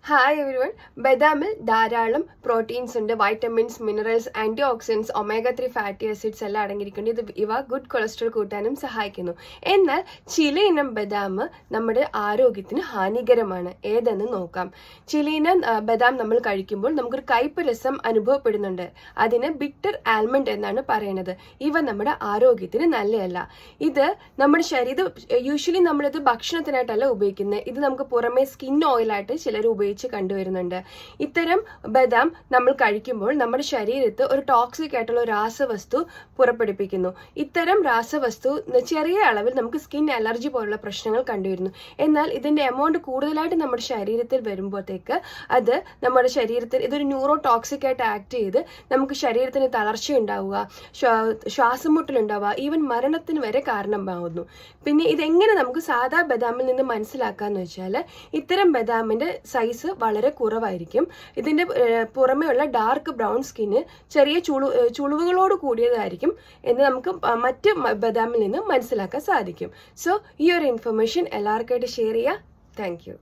Hi everyone. ബദാമിൽ ധാരാളം proteins ഉണ്ട്, vitamins, minerals, antioxidants, omega 3 fatty acids എല്ലാം അടങ്ങിയിരിക്കുന്നു. ഇവ ഗുഡ് കൊളസ്ട്രോൾ കൂട്ടാനും സഹായിക്കുന്നു. എന്നാൽ ചില ഇനം ബദാം നമ്മുടെ ആരോഗ്യത്തിന് ഹാനികരമാണ്. ഏതെന്ന് നോക്കാം. ചില ഇനം ബദാം നമ്മൾ കഴിക്കുമ്പോൾ നമുക്കൊരു കയ്പ് രസം അനുഭവപ്പെടുന്നുണ്ട്. അതിന് ബിറ്റർ ആൽമണ്ട് എന്നാണ് പറയുന്നത്. ഇവ നമ്മുടെ ആരോഗ്യത്തിന് നല്ലതല്ല. ഇത് നമ്മുടെ ശരീരം യൂഷ്വലി നമ്മളിത് ഭക്ഷണത്തിനായിട്ടല്ല ഉപയോഗിക്കുന്നത്. ഇത് നമുക്ക് പുറമെ സ്കിൻ ഓയിലായിട്ട് ചിലർ കണ്ടുവരുന്നുണ്ട്. ഇത്തരം ബദാം നമ്മൾ കഴിക്കുമ്പോൾ നമ്മുടെ ശരീരത്ത് ഒരു ടോക്സിക് ആയിട്ടുള്ള ഒരു രാസവസ്തു പുറപ്പെടുപ്പിക്കുന്നു. ഇത്തരം രാസവസ്തു ചെറിയ അളവിൽ നമുക്ക് സ്കിൻ അലർജി പോലുള്ള പ്രശ്നങ്ങൾ കണ്ടുവരുന്നു. എന്നാൽ ഇതിന്റെ എമൗണ്ട് കൂടുതലായിട്ട് നമ്മുടെ ശരീരത്തിൽ വരുമ്പോഴത്തേക്ക് അത് നമ്മുടെ ശരീരത്തിൽ ഇതൊരു ന്യൂറോ ടോക്സിക് ആയിട്ട് ആക്ട് ചെയ്ത് നമുക്ക് ശരീരത്തിന് തളർച്ച ഉണ്ടാവുക, ശ്വാസമുട്ടലുണ്ടാവുക, ഈവൻ മരണത്തിന് വരെ കാരണമാവുന്നു. പിന്നെ ഇതെങ്ങനെ നമുക്ക് സാധാ ബദാമിൽ നിന്ന് മനസ്സിലാക്കാന്ന് വെച്ചാൽ ഇത്തരം ബദാമിന്റെ സൈസ് വളരെ കുറവായിരിക്കും. ഇതിന്റെ പുറമെയുള്ള ഡാർക്ക് ബ്രൗൺ സ്കിന്ന് ചെറിയ ചുളിവുകളോട് കൂടിയതായിരിക്കും എന്ന് നമുക്ക് മറ്റ് ബദാമിൽ നിന്ന് മനസ്സിലാക്കാൻ സാധിക്കും. സോ ഈ ഒരു ഇൻഫർമേഷൻ എല്ലാവർക്കായിട്ട് ഷെയർ ചെയ്യുക. Thank you.